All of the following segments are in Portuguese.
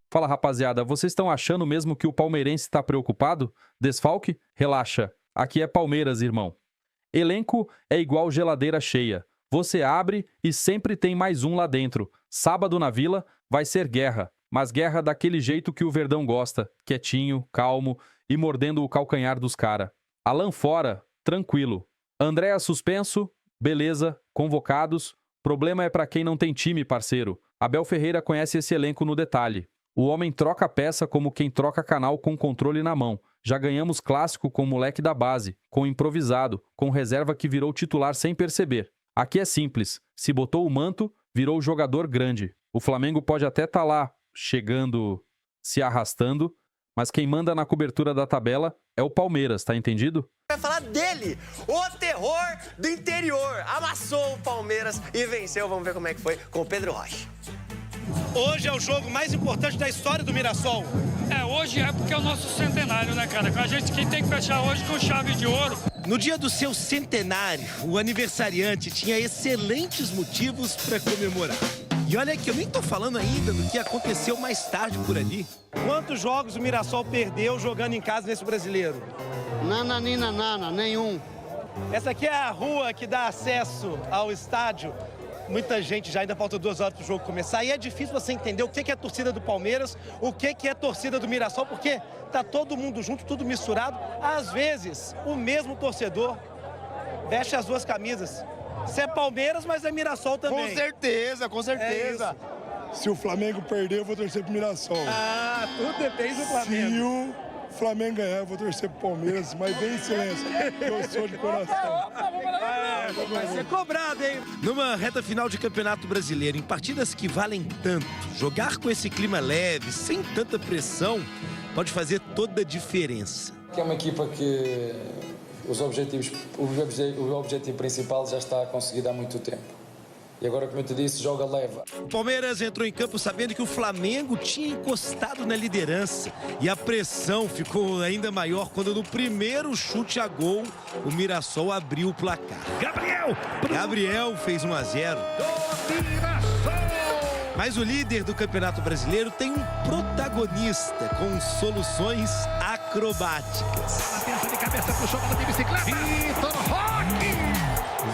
Fala, rapaziada, vocês estão achando mesmo que o palmeirense está preocupado? Desfalque? Relaxa. Aqui é Palmeiras, irmão. Elenco é igual geladeira cheia. Você abre e sempre tem mais um lá dentro. Sábado na Vila vai ser guerra, mas guerra daquele jeito que o Verdão gosta, quietinho, calmo e mordendo o calcanhar dos cara. Alan fora, tranquilo. Andréa suspenso, beleza, convocados. Problema é pra quem não tem time, parceiro. Abel Ferreira conhece esse elenco no detalhe. O homem troca peça como quem troca canal com controle na mão. Já ganhamos clássico com moleque da base, com improvisado, com reserva que virou titular sem perceber. Aqui é simples. Se botou o manto, virou jogador grande. O Flamengo pode até estar lá, chegando, se arrastando, mas quem manda na cobertura da tabela é o Palmeiras, tá entendido? Vai falar dele, o terror do interior. Amassou o Palmeiras e venceu. Vamos ver como é que foi com o Pedro Rocha. Hoje é o jogo mais importante da história do Mirassol. Hoje é porque é o nosso centenário, né, cara? A gente que tem que fechar hoje com chave de ouro. No dia do seu centenário, o aniversariante tinha excelentes motivos para comemorar. E olha que eu nem tô falando ainda do que aconteceu mais tarde por ali. Quantos jogos o Mirassol perdeu jogando em casa nesse brasileiro? Nana, nenhum. Essa aqui é a rua que dá acesso ao estádio. Muita gente já, ainda falta 2 horas para o jogo começar. E é difícil você entender o que é a torcida do Palmeiras, o que é a torcida do Mirassol, porque tá todo mundo junto, tudo misturado. Às vezes, o mesmo torcedor veste as 2 camisas. Você é Palmeiras, mas é Mirassol também. Com certeza, com certeza. Se o Flamengo perder, eu vou torcer pro Mirassol. Tudo depende do Flamengo. Se o Flamengo ganhar, eu vou torcer pro Palmeiras, mas bem em silêncio, eu sou de coração. Vai ser cobrado, hein? Numa reta final de Campeonato Brasileiro, em partidas que valem tanto, jogar com esse clima leve, sem tanta pressão, pode fazer toda a diferença. É uma equipa que o objetivo principal já está conseguido há muito tempo. E agora, como eu te disse, joga leva. O Palmeiras entrou em campo sabendo que o Flamengo tinha encostado na liderança. E a pressão ficou ainda maior quando no primeiro chute a gol, o Mirassol abriu o placar. Gabriel fez 1-0. Mas o líder do Campeonato Brasileiro tem um protagonista com soluções acrobáticas. Pensa de cabeça pro jogo de bicicleta.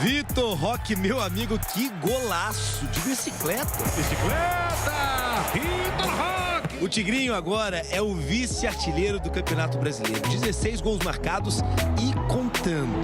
Vitor Roque, meu amigo, que golaço de bicicleta. Vitor Roque. O Tigrinho agora é o vice-artilheiro do Campeonato Brasileiro. 16 gols marcados e contando.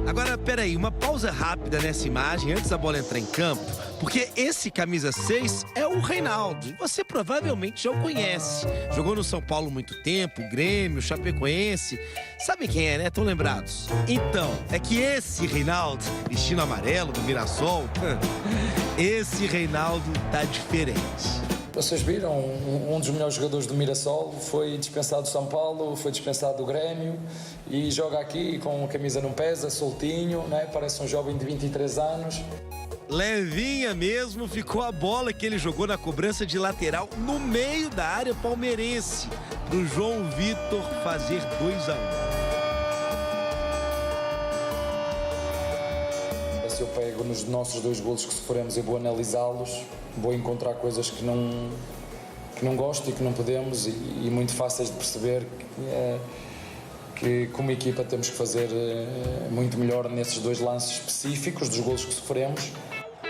Agora, peraí, uma pausa rápida nessa imagem antes da bola entrar em campo, porque esse camisa 6 é o Reinaldo. E você provavelmente já o conhece. Jogou no São Paulo muito tempo, Grêmio, Chapecoense. Sabe quem é, né? Estão lembrados? Então, é que esse Reinaldo, vestindo amarelo do Mirassol, esse Reinaldo tá diferente. Vocês viram, um dos melhores jogadores do Mirassol foi dispensado do São Paulo, foi dispensado do Grêmio e joga aqui com a camisa não pesa, soltinho, né? Parece um jovem de 23 anos. Levinha mesmo ficou a bola que ele jogou na cobrança de lateral no meio da área palmeirense, pro João Vitor fazer 2-1. Se eu pego nos nossos 2 golos que sofremos e vou analisá-los, vou encontrar coisas que não gosto e que não podemos e muito fáceis de perceber que como equipa temos que fazer muito melhor nesses 2 lances específicos dos golos que sofremos.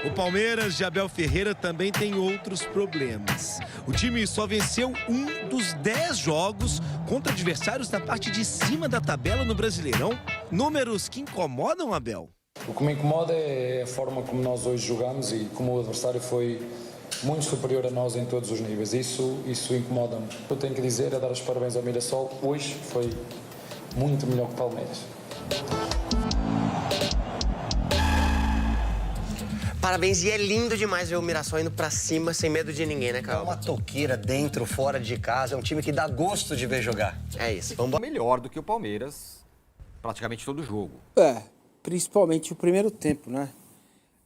O Palmeiras de Abel Ferreira também tem outros problemas. O time só venceu 1 dos 10 jogos contra adversários da parte de cima da tabela no Brasileirão. Números que incomodam, Abel. O que me incomoda é a forma como nós hoje jogamos e como o adversário foi muito superior a nós em todos os níveis. Isso incomoda-me. O que eu tenho que dizer é dar os parabéns ao Mirassol. Hoje foi muito melhor que o Palmeiras. Parabéns, e é lindo demais ver o Mirassol indo pra cima sem medo de ninguém, né, Carol? É uma toqueira dentro, fora de casa. É um time que dá gosto de ver jogar. É isso. Vamos melhor do que o Palmeiras, praticamente todo jogo. Principalmente o primeiro tempo, né?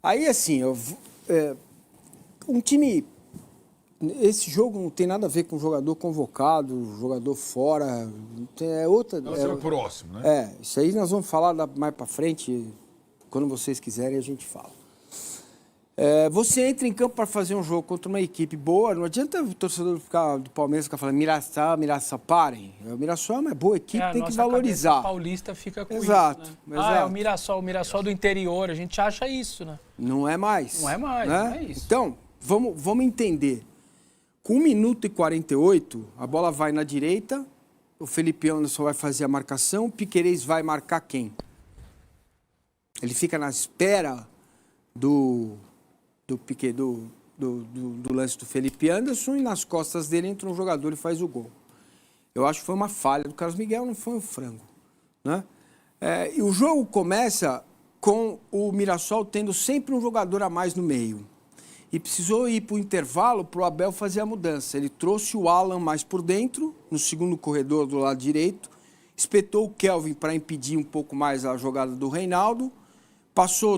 Aí, assim, um time... Esse jogo não tem nada a ver com jogador convocado, jogador fora, é outra... É o próximo, né? Isso aí nós vamos falar mais pra frente, quando vocês quiserem a gente fala. Você entra em campo para fazer um jogo contra uma equipe boa, não adianta o torcedor do Palmeiras ficar falando Mirassol, parem. O Mirassol é uma boa equipe, tem que valorizar. O paulista fica com exato, isso, né? Exato. É o Mirassol do interior, a gente acha isso, né? Não é mais. Não é mais, né? não é isso. Então, vamos entender. Com 1 minuto e 48, a bola vai na direita, o Felipe Anderson vai fazer a marcação, o Piquerez vai marcar quem? Ele fica na espera do lance do Felipe Anderson e nas costas dele entra um jogador e faz o gol. Eu acho que foi uma falha do Carlos Miguel, não foi um frango. Né? E o jogo começa com o Mirassol tendo sempre um jogador a mais no meio. E precisou ir para o intervalo para o Abel fazer a mudança. Ele trouxe o Alan mais por dentro, no segundo corredor do lado direito, espetou o Kelvin para impedir um pouco mais a jogada do Reinaldo,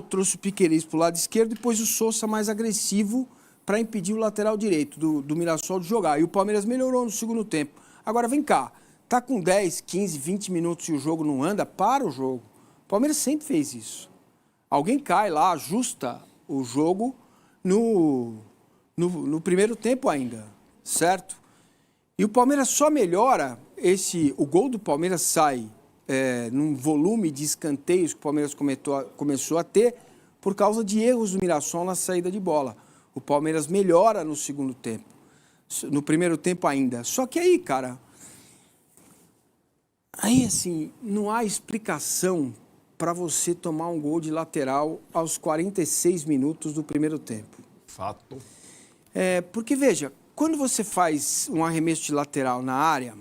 trouxe o Piquerez para o lado esquerdo e pôs o Sousa mais agressivo para impedir o lateral direito do Mirassol de jogar. E o Palmeiras melhorou no segundo tempo. Agora, vem cá, tá com 10, 15, 20 minutos e o jogo não anda, para o jogo. O Palmeiras sempre fez isso. Alguém cai lá, ajusta o jogo no primeiro tempo ainda, certo? E o Palmeiras só melhora, o gol do Palmeiras sai num volume de escanteios que o Palmeiras começou a ter por causa de erros do Mirassol na saída de bola. O Palmeiras melhora no segundo tempo, no primeiro tempo ainda. Só que aí, cara, assim, não há explicação para você tomar um gol de lateral aos 46 minutos do primeiro tempo. Fato. Porque, veja, quando você faz um arremesso de lateral na área,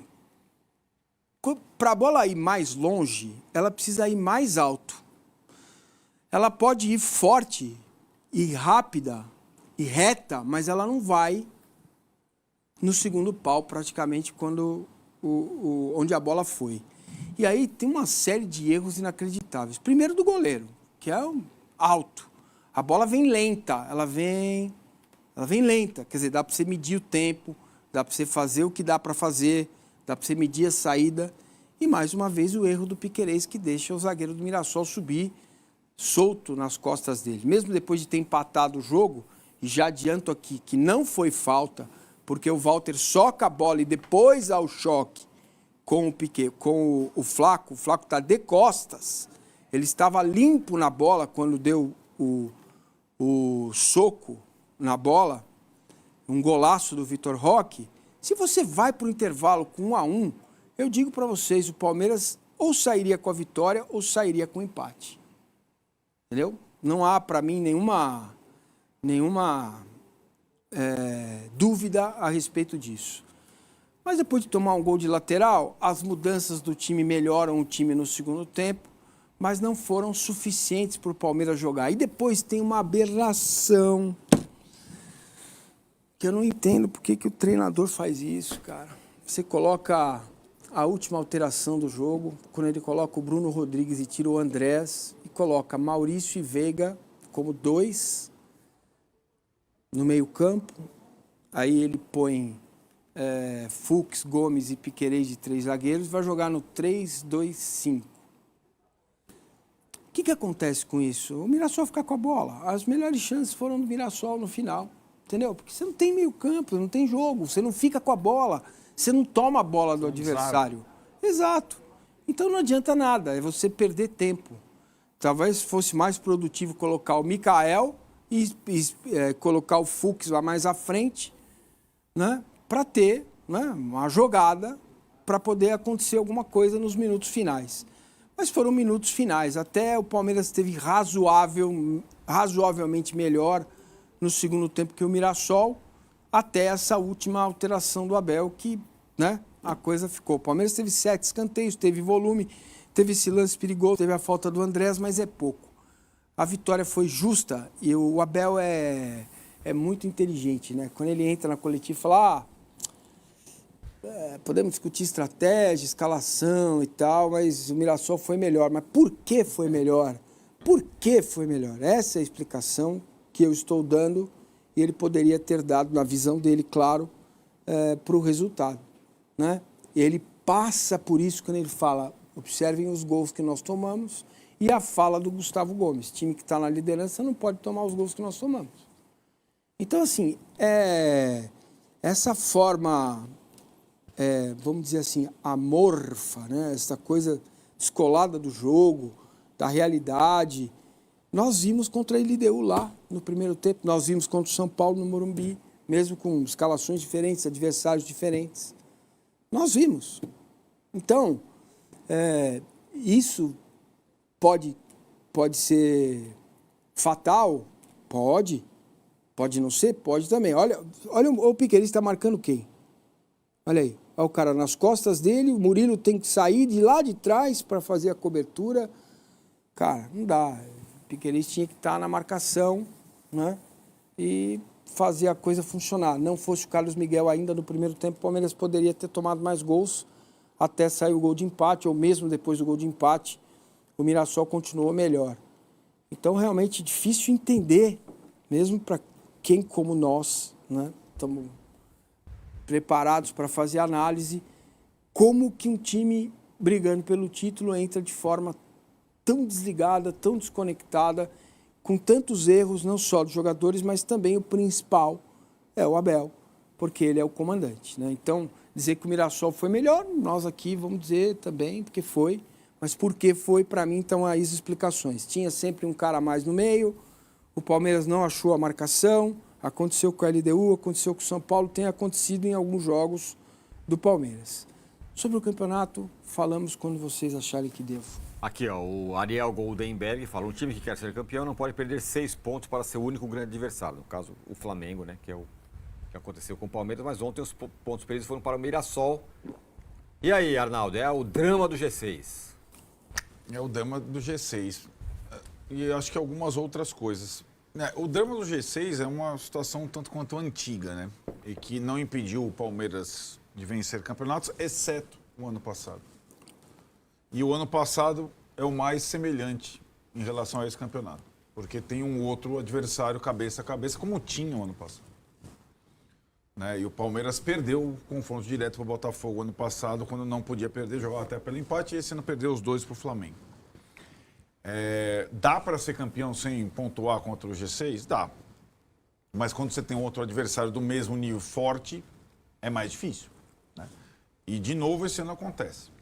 para a bola ir mais longe, ela precisa ir mais alto. Ela pode ir forte e rápida e reta, mas ela não vai no segundo pau, praticamente, onde a bola foi. E aí tem uma série de erros inacreditáveis. Primeiro do goleiro, que é alto. A bola vem lenta, ela vem lenta. Quer dizer, dá para você medir o tempo, dá para você fazer o que dá para fazer, dá para você medir a saída. E, mais uma vez, o erro do Piquerez, que deixa o zagueiro do Mirassol subir solto nas costas dele. Mesmo depois de ter empatado o jogo, e já adianto aqui que não foi falta, porque o Walter soca a bola e depois há o choque com o Flaco. O Flaco está de costas. Ele estava limpo na bola quando deu o soco na bola, um golaço do Vitor Roque. Se você vai para o intervalo com 1-1, eu digo para vocês, o Palmeiras ou sairia com a vitória ou sairia com o empate. Entendeu? Não há para mim nenhuma dúvida a respeito disso. Mas depois de tomar um gol de lateral, as mudanças do time melhoram o time no segundo tempo, mas não foram suficientes para o Palmeiras jogar. E depois tem uma aberração que eu não entendo por que o treinador faz isso, cara. Você coloca a última alteração do jogo, quando ele coloca o Bruno Rodrigues e tira o Andrés, e coloca Maurício e Veiga como 2 no meio-campo. Aí ele põe Fux, Gomes e Piquerez de 3 zagueiros, vai jogar no 3-2-5. O que acontece com isso? O Mirassol fica com a bola. As melhores chances foram do Mirassol no final, entendeu? Porque você não tem meio-campo, não tem jogo, você não fica com a bola, você não toma a bola do adversário. Exato. Então não adianta nada, é você perder tempo. Talvez fosse mais produtivo colocar o Mikael e colocar o Fux lá mais à frente, né? Para ter, né, uma jogada para poder acontecer alguma coisa nos minutos finais. Mas foram minutos finais. Até o Palmeiras esteve razoavelmente melhor no segundo tempo que o Mirassol, até essa última alteração do Abel, que, né, a coisa ficou. O Palmeiras teve 7 escanteios, teve volume, teve esse lance perigoso, teve a falta do Andrés, mas é pouco. A vitória foi justa e o Abel é muito inteligente, né? Quando ele entra na coletiva e fala, podemos discutir estratégia, escalação e tal, mas o Mirassol foi melhor. Mas por que foi melhor? Por que foi melhor? Essa é a explicação que eu estou dando e ele poderia ter dado, na visão dele, claro, para o resultado, né? Ele passa por isso quando ele fala, observem os gols que nós tomamos, e a fala do Gustavo Gomes, time que está na liderança não pode tomar os gols que nós tomamos. Então, assim, essa forma, vamos dizer assim, amorfa, né? Essa coisa descolada do jogo, da realidade, nós vimos contra a LDU lá no primeiro tempo, nós vimos contra o São Paulo no Morumbi, mesmo com escalações diferentes, adversários diferentes. Nós vimos. Então, isso pode ser fatal? Pode. Pode não ser? Pode também. Olha o Piquerez está marcando quem? Olha aí. Olha o cara nas costas dele, o Murilo tem que sair de lá de trás para fazer a cobertura. Cara, não dá. O Piquerez tinha que estar na marcação, né? E fazer a coisa funcionar. Não fosse o Carlos Miguel ainda no primeiro tempo, o Palmeiras poderia ter tomado mais gols até sair o gol de empate, ou mesmo depois do gol de empate, o Mirassol continuou melhor. Então, realmente, difícil entender, mesmo para quem como nós, né, estamos preparados para fazer análise, como que um time brigando pelo título entra de forma tão desligada, tão desconectada, com tantos erros, não só dos jogadores, mas também o principal é o Abel, porque ele é o comandante, né? Então, dizer que o Mirassol foi melhor, nós aqui vamos dizer também, porque foi, mas por que foi, para mim, estão aí as explicações. Tinha sempre um cara a mais no meio, o Palmeiras não achou a marcação, aconteceu com a LDU, aconteceu com o São Paulo, tem acontecido em alguns jogos do Palmeiras. Sobre o campeonato, falamos quando vocês acharem que devo. Aqui, ó, o Ariel Goldenberg fala: um time que quer ser campeão não pode perder 6 pontos para ser o único grande adversário. No caso, o Flamengo, né, que é o que aconteceu com o Palmeiras, mas ontem os pontos perdidos foram para o Mirassol. E aí, Arnaldo, é o drama do G6? É o drama do G6. E acho que algumas outras coisas. O drama do G6 é uma situação tanto quanto antiga, né? E que não impediu o Palmeiras de vencer campeonatos, exceto o ano passado. E o ano passado é o mais semelhante em relação a esse campeonato. Porque tem um outro adversário cabeça a cabeça, como tinha o ano passado. Né? E o Palmeiras perdeu o confronto direto para o Botafogo ano passado, quando não podia perder, jogava até pelo empate, e esse ano perdeu os 2 para o Flamengo. Dá para ser campeão sem pontuar contra o G6? Dá. Mas quando você tem outro adversário do mesmo nível forte, é mais difícil. Né? E, de novo, esse ano acontece.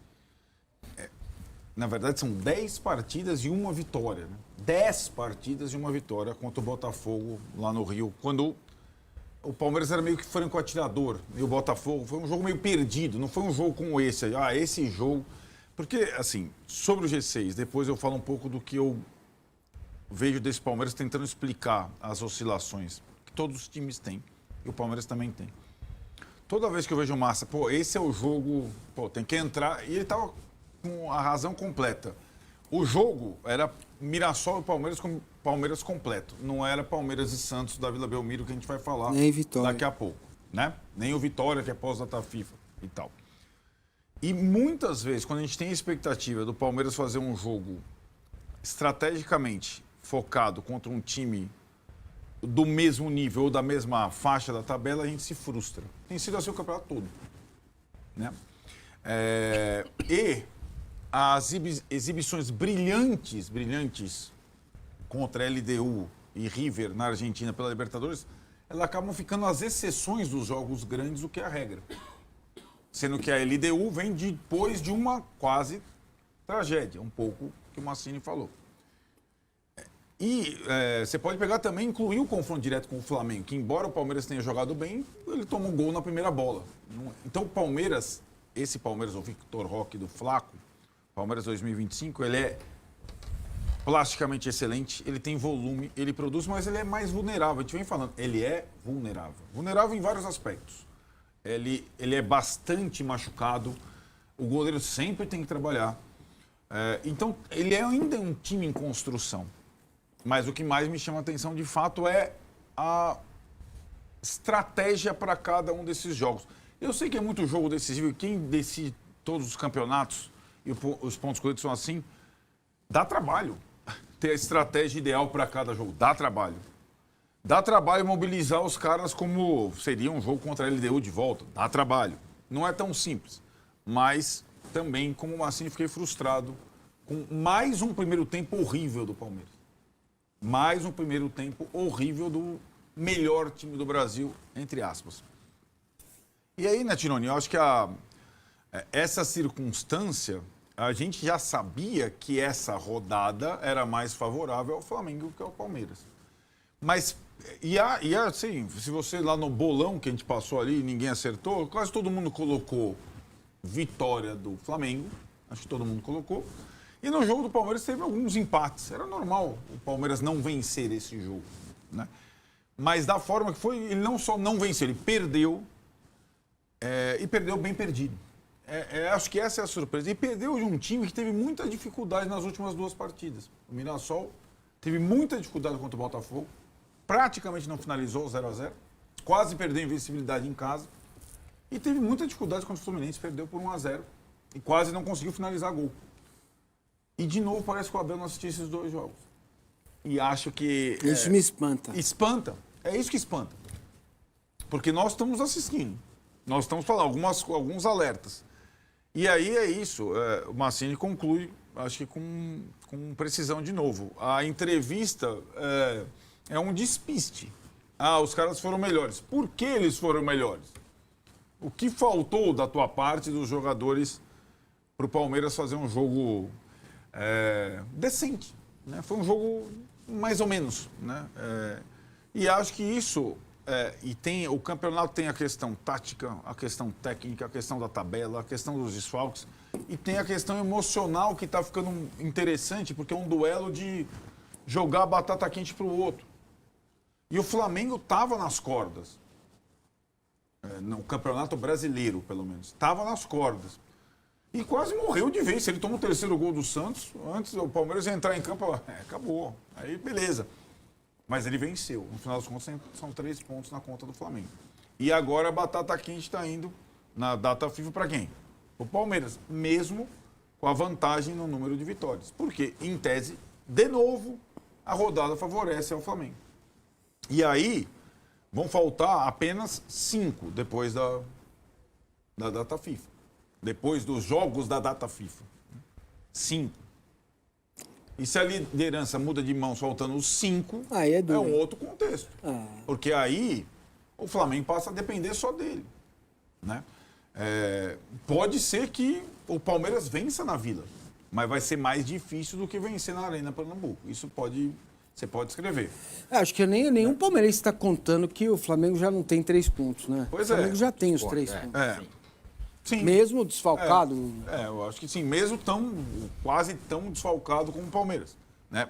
Na verdade, são 10 partidas e uma vitória. Né? 10 partidas e uma vitória contra o Botafogo lá no Rio. Quando o Palmeiras era meio que franco atirador e o Botafogo foi um jogo meio perdido. Não foi um jogo como esse. Esse jogo... Porque, assim, sobre o G6, depois eu falo um pouco do que eu vejo desse Palmeiras tentando explicar as oscilações que todos os times têm e o Palmeiras também tem. Toda vez que eu vejo o Massa, esse é o jogo, tem que entrar, e ele estava com a razão completa. O jogo era Mirassol e Palmeiras com Palmeiras completo. Não era Palmeiras e Santos da Vila Belmiro, que a gente vai falar daqui a pouco. Né? Nem o Vitória, que é pós-data FIFA e tal. E muitas vezes, quando a gente tem a expectativa do Palmeiras fazer um jogo estrategicamente focado contra um time do mesmo nível ou da mesma faixa da tabela, a gente se frustra. Tem sido assim o campeonato todo. Né? E as exibições brilhantes contra LDU e River na Argentina pela Libertadores, elas acabam ficando as exceções dos jogos grandes, o que é a regra. Sendo que a LDU vem depois de uma quase tragédia, um pouco que o Massini falou. E você pode pegar também, incluir o confronto direto com o Flamengo, que embora o Palmeiras tenha jogado bem, ele toma um gol na primeira bola. Então o Palmeiras, esse Palmeiras, o Victor Roque do Flaco, Palmeiras 2025, ele é plasticamente excelente, ele tem volume, ele produz, mas ele é mais vulnerável. A gente vem falando, ele é vulnerável. Vulnerável em vários aspectos. Ele é bastante machucado, o goleiro sempre tem que trabalhar. Então, ele é ainda um time em construção. Mas o que mais me chama a atenção, de fato, é a estratégia para cada um desses jogos. Eu sei que é muito jogo decisivo, e quem decide todos os campeonatos, e os pontos corridos são assim, dá trabalho ter a estratégia ideal para cada jogo, dá trabalho. Dá trabalho mobilizar os caras como seria um jogo contra a LDU de volta. Dá trabalho. Não é tão simples. Mas também, como o Massini, fiquei frustrado com mais um primeiro tempo horrível do Palmeiras. Mais um primeiro tempo horrível melhor time do Brasil, entre aspas. E aí, né, Tironi, eu acho que essa circunstância, a gente já sabia que essa rodada era mais favorável ao Flamengo que ao Palmeiras. Mas, assim, se você lá no bolão que a gente passou ali, ninguém acertou, quase todo mundo colocou vitória do Flamengo, acho que todo mundo colocou. E no jogo do Palmeiras teve alguns empates. Era normal o Palmeiras não vencer esse jogo, né? Mas da forma que foi, ele não só não venceu, ele perdeu, e perdeu bem perdido. Acho que essa é a surpresa. E perdeu de um time que teve muita dificuldade nas últimas 2 partidas. O Mirassol teve muita dificuldade contra o Botafogo, praticamente não finalizou 0-0, quase perdeu a invencibilidade em casa. E teve muita dificuldade contra o Fluminense, perdeu por 1-0 e quase não conseguiu finalizar gol. E de novo parece que o Abel não assistiu esses 2 jogos. E acho que... Isso me espanta. Espanta. É isso que espanta. Porque nós estamos assistindo. Nós estamos falando alguns alertas. E aí é isso. O Mancini conclui, acho que com precisão de novo. A entrevista é um despiste. Os caras foram melhores. Por que eles foram melhores? O que faltou da tua parte dos jogadores para o Palmeiras fazer um jogo decente, né? Foi um jogo mais ou menos, né? E acho que isso... o campeonato tem a questão tática, a questão técnica, a questão da tabela, a questão dos desfalques. E tem a questão emocional que está ficando interessante, porque é um duelo de jogar batata quente para o outro. E o Flamengo estava nas cordas. No Campeonato Brasileiro, pelo menos. Estava nas cordas. E quase morreu de vez. Se ele toma o 3º gol do Santos, antes o Palmeiras ia entrar em campo, acabou. Aí, beleza. Mas ele venceu. No final das contas, são 3 pontos na conta do Flamengo. E agora a batata quente está indo na data FIFA para quem? O Palmeiras, mesmo com a vantagem no número de vitórias. Porque, em tese, de novo, a rodada favorece ao Flamengo. E aí, vão faltar apenas 5 depois da data FIFA. Depois dos jogos da data FIFA. 5. E se a liderança muda de mãos faltando os 5, é um outro contexto. Porque aí o Flamengo passa a depender só dele, né? Pode ser que o Palmeiras vença na Vila, mas vai ser mais difícil do que vencer na Arena Pernambuco. Isso você pode escrever. Acho que nenhum palmeirense está contando que o Flamengo já não tem 3 pontos, né? Pois o Flamengo já tem os 3 pontos. Sim. Mesmo desfalcado? Eu acho que sim. Mesmo quase tão desfalcado como o Palmeiras, né?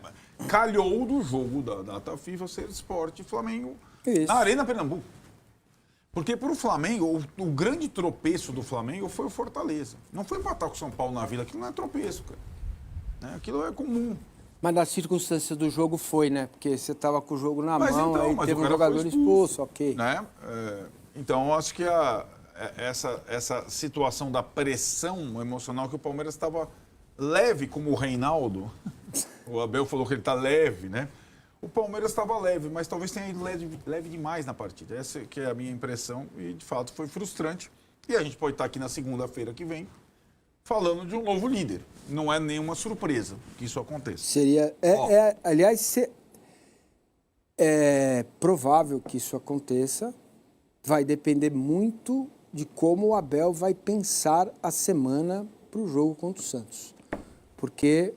Calhou do jogo da data FIFA ser Sport e Flamengo na Arena Pernambuco. Porque para o Flamengo, o grande tropeço do Flamengo foi o Fortaleza. Não foi empatar com o São Paulo na Vila. Aquilo não é tropeço, cara. Né? Aquilo é comum. Mas na circunstância do jogo foi, né? Porque você estava com o jogo na mão, então, aí teve um jogador expulso, ok. Né? Então, eu acho que essa situação da pressão emocional que o Palmeiras estava leve, como o Reinaldo, o Abel falou que ele está leve, né? O Palmeiras estava leve, mas talvez tenha ido leve demais na partida. Essa que é a minha impressão e, de fato, foi frustrante. E a gente pode estar aqui na segunda-feira que vem falando de um novo líder. Não é nenhuma surpresa que isso aconteça. Seria... aliás, é provável que isso aconteça. Vai depender muito de como o Abel vai pensar a semana para o jogo contra o Santos. Porque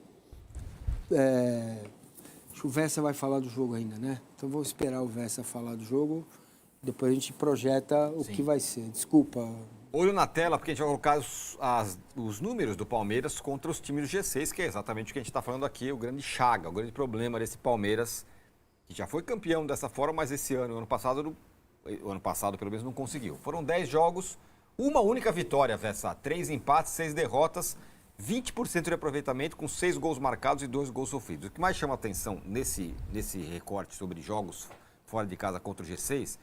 acho que o Vessa vai falar do jogo ainda, né? Então vou esperar o Vessa falar do jogo, depois a gente projeta o que vai ser. Desculpa. Olho na tela, porque a gente vai colocar os números do Palmeiras contra os times do G6, que é exatamente o que a gente está falando aqui, o grande chaga, o grande problema desse Palmeiras, que já foi campeão dessa forma, mas esse ano, o ano passado, pelo menos, não conseguiu. Foram 10 jogos, uma única vitória, Vessa. 3 empates, 6 derrotas, 20% de aproveitamento, com 6 gols marcados e 2 gols sofridos. O que mais chama atenção nesse recorte sobre jogos fora de casa contra o G6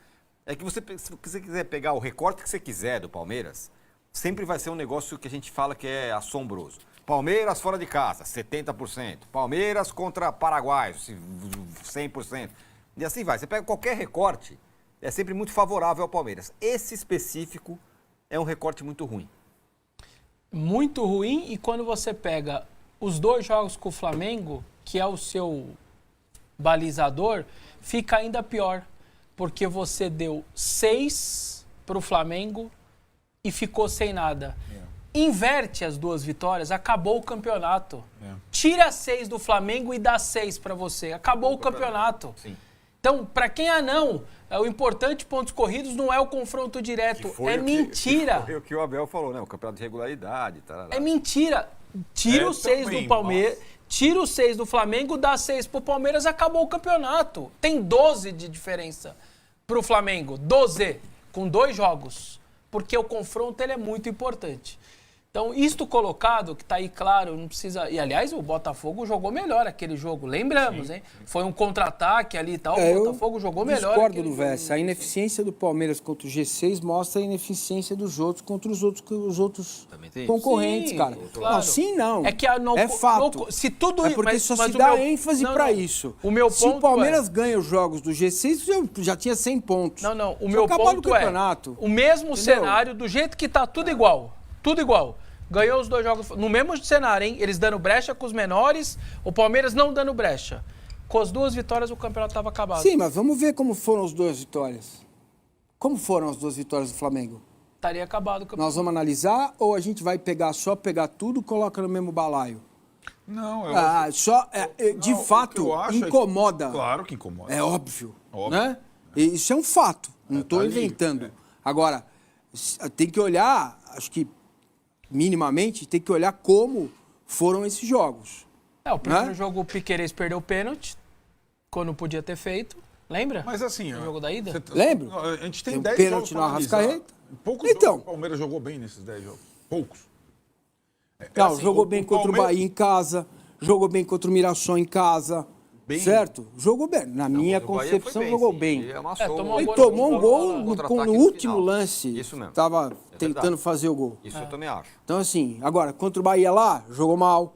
é que se você quiser pegar o recorte que você quiser do Palmeiras, sempre vai ser um negócio que a gente fala que é assombroso. Palmeiras fora de casa, 70%. Palmeiras contra Paraguai, 100%. E assim vai. Você pega qualquer recorte, é sempre muito favorável ao Palmeiras. Esse específico é um recorte muito ruim. Muito ruim, e quando você pega os 2 jogos com o Flamengo, que é o seu balizador, fica ainda pior. porque você deu 6 para o Flamengo e ficou sem nada. Inverte as 2 vitórias, acabou o campeonato. Tira 6 do Flamengo e dá 6 para você. Acabou o campeonato. Sim. Então, para quem o importante pontos corridos não é o confronto direto, é mentira. Foi o que o Abel falou, né? O campeonato de regularidade. Tarará. É mentira. Tira os 6 do Palmeiras, tira os 6 do Flamengo, dá 6 pro Palmeiras, acabou o campeonato. Tem 12 de diferença pro Flamengo, 12, com 2 jogos. Porque o confronto ele é muito importante. Então, isto colocado, que está aí claro, não precisa... E, aliás, o Botafogo jogou melhor aquele jogo, lembramos, hein? Foi um contra-ataque ali e tal, o Botafogo jogou melhor. Eu discordo do Vessa. A ineficiência do Palmeiras contra o G6 mostra a ineficiência dos outros contra os outros concorrentes, sim, cara. Claro. Não, sim, não. É que é fato. Se tudo é porque só se dá ênfase para isso. O meu se ponto o Palmeiras ganha os jogos do G6, já tinha 100 pontos. Não. O meu ponto o mesmo cenário, do jeito que tá tudo igual. Tudo igual. Ganhou os 2 jogos no mesmo cenário, hein? Eles dando brecha com os menores, o Palmeiras não dando brecha. Com as 2 vitórias, o campeonato estava acabado. Sim, mas vamos ver como foram as 2 vitórias. Como foram as 2 vitórias do Flamengo? Estaria acabado o campeonato. Nós vamos analisar ou a gente vai pegar tudo e coloca no mesmo balaio? Não, de fato, incomoda. Claro que incomoda. É óbvio. Né? Isso é um fato, não estou inventando. Agora, tem que olhar, acho que minimamente, tem que olhar como foram esses jogos. O primeiro jogo o Piquerez perdeu o pênalti, quando podia ter feito. Lembra? Mas assim... O jogo da ida? Lembro. A gente tem 10 pênalti jogos no Arrascaeta. Poucos jogos o Palmeiras jogou bem nesses 10 jogos. Poucos. Jogou bem contra o Bahia em casa, jogou bem contra o Mirassol em casa. Certo? Jogou bem. Na minha concepção, jogou bem. Ele tomou um gol no último lance. Isso mesmo. Estava tentando fazer o gol. Isso eu também acho. Então, assim, agora, contra o Bahia lá, jogou mal.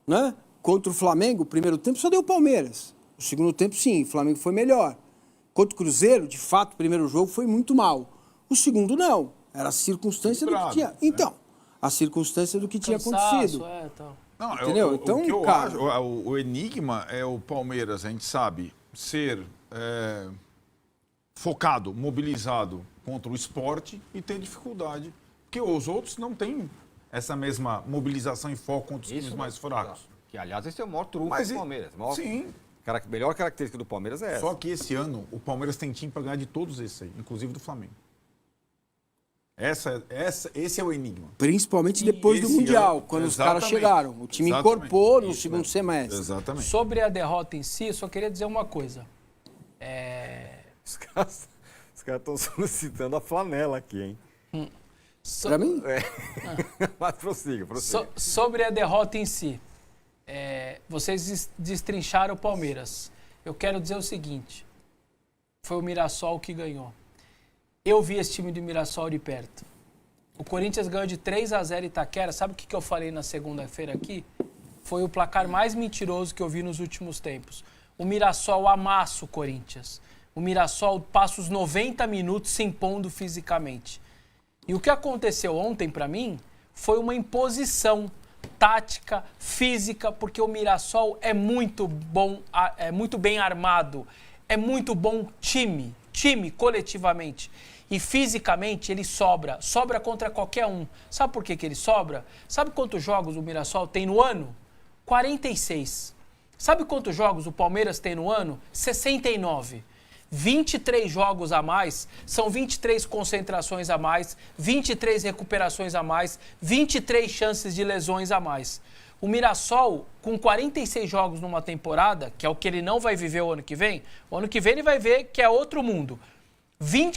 Né? Contra o Flamengo, o primeiro tempo só deu o Palmeiras. O segundo tempo, sim, o Flamengo foi melhor. Contra o Cruzeiro, de fato, o primeiro jogo foi muito mal. O segundo, não. Era a circunstância do que tinha. Então, a circunstância do que tinha acontecido. Não, entendeu? Então, o que eu acho, o enigma é o Palmeiras, a gente sabe, ser focado, mobilizado contra o Sport e ter dificuldade. Porque os outros não têm essa mesma mobilização e foco contra os times mais fracos. Que, aliás, esse é o maior trunfo do Palmeiras. Sim. A melhor característica do Palmeiras é essa. Só que esse ano o Palmeiras tem time para ganhar de todos esses aí, inclusive do Flamengo. Esse é o enigma. Principalmente depois do Mundial, quando os caras chegaram. O time incorporou no segundo semestre. Exatamente. Sobre a derrota em si, eu só queria dizer uma coisa. Os caras estão solicitando a flanela aqui, hein? Pra mim? Mas prossiga. Sobre a derrota em si, vocês destrincharam o Palmeiras. Eu quero dizer o seguinte, foi o Mirassol que ganhou. Eu vi esse time do Mirassol de perto. O Corinthians ganhou de 3-0 Itaquera. Sabe o que eu falei na segunda-feira aqui? Foi o placar mais mentiroso que eu vi nos últimos tempos. O Mirassol amassa o Corinthians. O Mirassol passa os 90 minutos se impondo fisicamente. E o que aconteceu ontem, para mim, foi uma imposição tática, física, porque o Mirassol é muito bom, é muito bem armado, é muito bom time coletivamente. E fisicamente ele sobra contra qualquer um. Sabe por que ele sobra? Sabe quantos jogos o Mirassol tem no ano? 46. Sabe quantos jogos o Palmeiras tem no ano? 69. 23 jogos a mais, são 23 concentrações a mais, 23 recuperações a mais, 23 chances de lesões a mais. O Mirassol, com 46 jogos numa temporada, que é o que ele não vai viver o ano que vem ele vai ver que é outro mundo.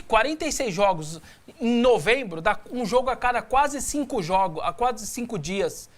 46 jogos em novembro, dá um jogo a cada quase 5 jogos, a quase 5 dias.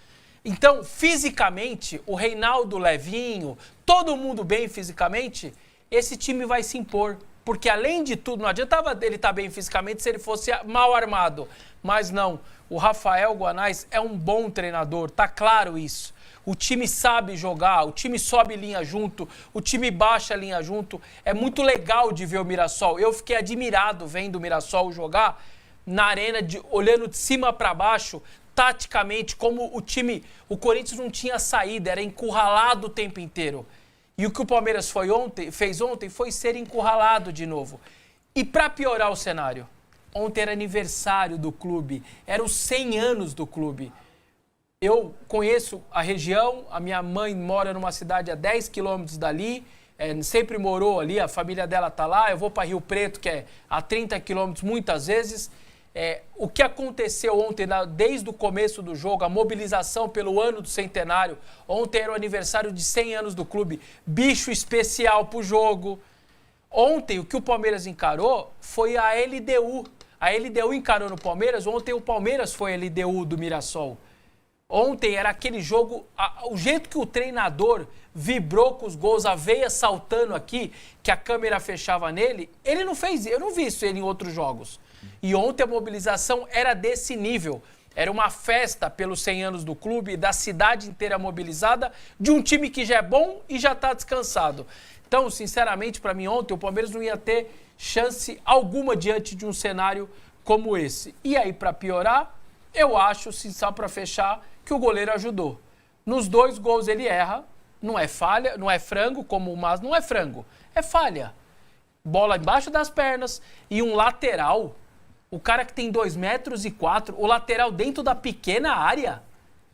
Então, fisicamente, o Reinaldo Levinho, todo mundo bem fisicamente, esse time vai se impor. Porque, além de tudo, não adiantava ele estar bem fisicamente se ele fosse mal armado. Mas não, o Rafael Guanais é um bom treinador, tá claro isso. O time sabe jogar, o time sobe linha junto, o time baixa linha junto. É muito legal de ver o Mirassol. Eu fiquei admirado vendo o Mirassol jogar na arena, olhando de cima para baixo, taticamente, como o Corinthians não tinha saída, era encurralado o tempo inteiro. E o que o Palmeiras fez ontem foi ser encurralado de novo. E para piorar o cenário, ontem era aniversário do clube, era os 100 anos do clube. Eu conheço a região, a minha mãe mora numa cidade a 10 quilômetros dali, sempre morou ali, a família dela tá lá, eu vou para Rio Preto, que é a 30 quilômetros muitas vezes. O que aconteceu ontem, desde o começo do jogo, a mobilização pelo ano do centenário, ontem era o aniversário de 100 anos do clube, bicho especial pro jogo. Ontem, o que o Palmeiras encarou foi a LDU. A LDU encarou no Palmeiras, ontem o Palmeiras foi a LDU do Mirassol. Ontem era aquele jogo, o jeito que o treinador vibrou com os gols, a veia saltando aqui, que a câmera fechava nele, ele não fez, eu não vi isso ele em outros jogos. E ontem a mobilização era desse nível. Era uma festa pelos 100 anos do clube, da cidade inteira mobilizada, de um time que já é bom e já está descansado. Então, sinceramente, para mim ontem, o Palmeiras não ia ter chance alguma diante de um cenário como esse. E aí, para piorar, eu acho, só para fechar, que o goleiro ajudou. Nos 2 gols ele erra, não é falha, não é frango, como o Mas, não é frango, é falha. Bola embaixo das pernas e um lateral, o cara que tem 2,4 metros, o lateral dentro da pequena área,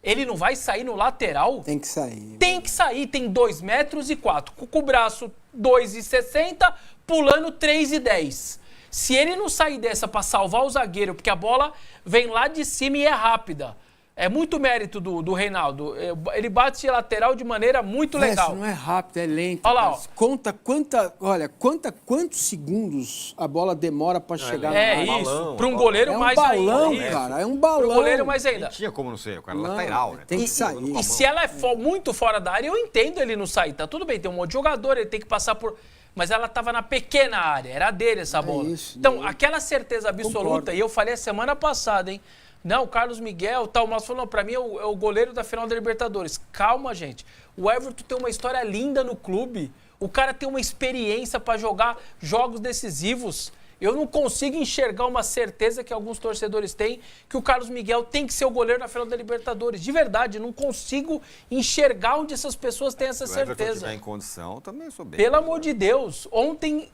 ele não vai sair no lateral? Tem que sair. Tem que sair, tem 2,4 metros, com o braço 2,60, pulando 3,10. Se ele não sair dessa para salvar o zagueiro, porque a bola vem lá de cima e é rápida. É muito mérito do Reinaldo. Ele bate de lateral de maneira muito legal. Não é rápido, é lento. Olha lá, ó. Conta quantos segundos a bola demora para chegar na área. É isso. Para um goleiro mais ainda. É um balão, cara. É um balão. Para um goleiro mais ainda. Não tinha como não ser, o cara lateral, né? Tem que sair. E se ela é muito fora da área, eu entendo ele não sair. Tá tudo bem, tem um monte de jogador, ele tem que passar por... Mas ela estava na pequena área, era dele essa bola. Então, aquela certeza absoluta, e eu falei a semana passada, hein? Não, o Carlos Miguel, tal, mas falou, não, pra mim é o goleiro da final da Libertadores. Calma, gente. O Everton tem uma história linda no clube. O cara tem uma experiência para jogar jogos decisivos. Eu não consigo enxergar uma certeza que alguns torcedores têm que o Carlos Miguel tem que ser o goleiro na final da Libertadores. De verdade, não consigo enxergar onde essas pessoas têm essa certeza. Se o Everton tiver em condição, também sou bem. Pelo amor de Deus, ontem...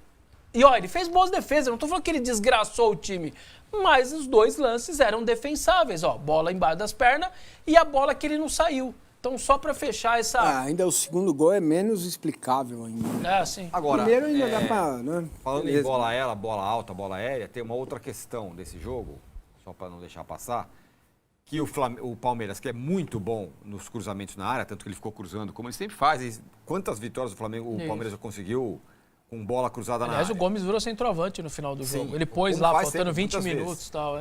E olha, ele fez boas defesas, eu não tô falando que ele desgraçou o time, mas os 2 lances eram defensáveis, ó, bola embaixo das pernas e a bola que ele não saiu. Então, só para fechar essa... ainda o segundo gol é menos explicável ainda. Sim. Agora, primeiro ainda dá pra... Né? Falando em bola alta, bola aérea, tem uma outra questão desse jogo, só para não deixar passar, que o Palmeiras, que é muito bom nos cruzamentos na área, tanto que ele ficou cruzando, como ele sempre faz, quantas vitórias o Palmeiras já conseguiu... com bola cruzada na área. Aliás, o Gomes virou centroavante no final do jogo. Ele pôs lá, faltando 20 minutos e tal.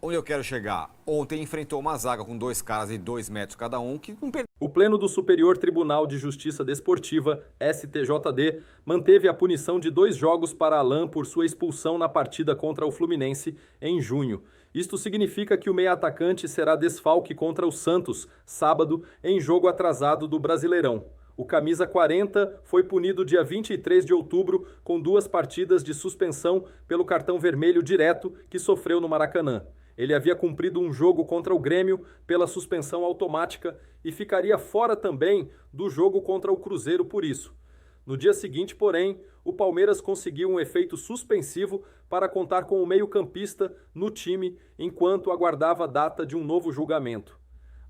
Onde eu quero chegar? Ontem enfrentou uma zaga com 2 caras e 2 metros cada um, que não perdeu. O Pleno do Superior Tribunal de Justiça Desportiva, STJD, manteve a punição de 2 jogos para Alain por sua expulsão na partida contra o Fluminense em junho. Isto significa que o meia-atacante será desfalque contra o Santos, sábado, em jogo atrasado do Brasileirão. O camisa 40 foi punido dia 23 de outubro com 2 partidas de suspensão pelo cartão vermelho direto que sofreu no Maracanã. Ele havia cumprido um jogo contra o Grêmio pela suspensão automática e ficaria fora também do jogo contra o Cruzeiro por isso. No dia seguinte, porém, o Palmeiras conseguiu um efeito suspensivo para contar com o meio-campista no time enquanto aguardava a data de um novo julgamento.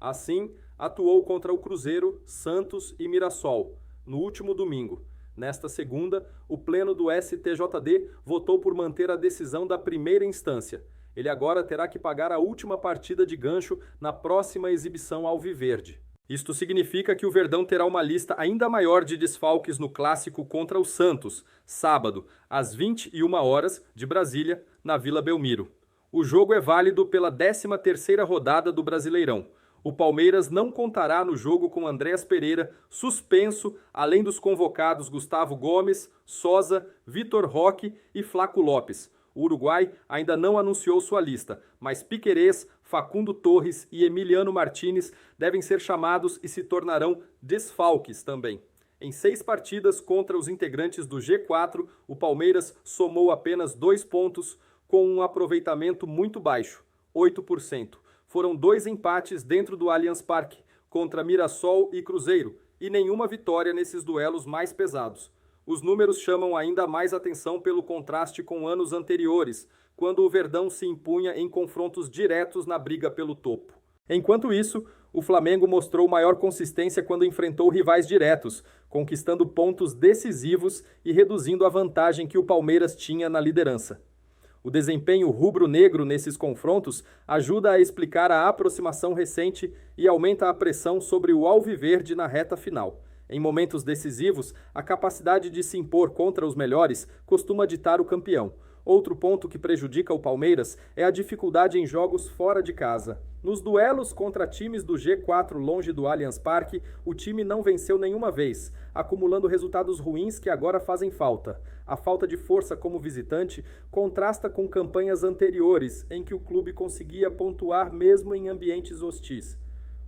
Assim, atuou contra o Cruzeiro, Santos e Mirassol, no último domingo. Nesta segunda, o Pleno do STJD votou por manter a decisão da primeira instância. Ele agora terá que pagar a última partida de gancho na próxima exibição alviverde. Isto significa que o Verdão terá uma lista ainda maior de desfalques no clássico contra o Santos, sábado, às 21 horas, de Brasília, na Vila Belmiro. O jogo é válido pela 13ª rodada do Brasileirão. O Palmeiras não contará no jogo com Andréas Pereira, suspenso, além dos convocados Gustavo Gomes, Sosa, Vitor Roque e Flaco Lopes. O Uruguai ainda não anunciou sua lista, mas Piquerez, Facundo Torres e Emiliano Martínez devem ser chamados e se tornarão desfalques também. Em 6 partidas contra os integrantes do G4, o Palmeiras somou apenas 2 pontos, com um aproveitamento muito baixo, 8%. Foram 2 empates dentro do Allianz Parque, contra Mirassol e Cruzeiro, e nenhuma vitória nesses duelos mais pesados. Os números chamam ainda mais atenção pelo contraste com anos anteriores, quando o Verdão se impunha em confrontos diretos na briga pelo topo. Enquanto isso, o Flamengo mostrou maior consistência quando enfrentou rivais diretos, conquistando pontos decisivos e reduzindo a vantagem que o Palmeiras tinha na liderança. O desempenho rubro-negro nesses confrontos ajuda a explicar a aproximação recente e aumenta a pressão sobre o alviverde na reta final. Em momentos decisivos, a capacidade de se impor contra os melhores costuma ditar o campeão. Outro ponto que prejudica o Palmeiras é a dificuldade em jogos fora de casa. Nos duelos contra times do G4 longe do Allianz Parque, o time não venceu nenhuma vez, acumulando resultados ruins que agora fazem falta. A falta de força como visitante contrasta com campanhas anteriores, em que o clube conseguia pontuar mesmo em ambientes hostis.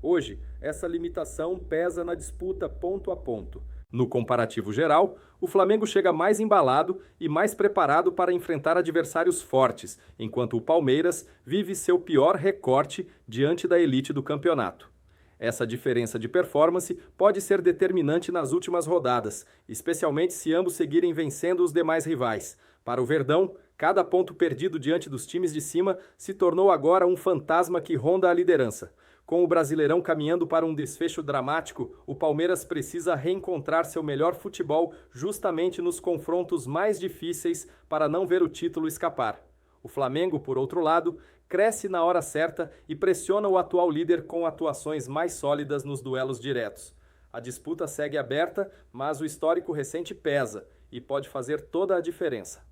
Hoje, essa limitação pesa na disputa ponto a ponto. No comparativo geral, o Flamengo chega mais embalado e mais preparado para enfrentar adversários fortes, enquanto o Palmeiras vive seu pior recorte diante da elite do campeonato. Essa diferença de performance pode ser determinante nas últimas rodadas, especialmente se ambos seguirem vencendo os demais rivais. Para o Verdão, cada ponto perdido diante dos times de cima se tornou agora um fantasma que ronda a liderança. Com o Brasileirão caminhando para um desfecho dramático, o Palmeiras precisa reencontrar seu melhor futebol justamente nos confrontos mais difíceis para não ver o título escapar. O Flamengo, por outro lado, cresce na hora certa e pressiona o atual líder com atuações mais sólidas nos duelos diretos. A disputa segue aberta, mas o histórico recente pesa e pode fazer toda a diferença.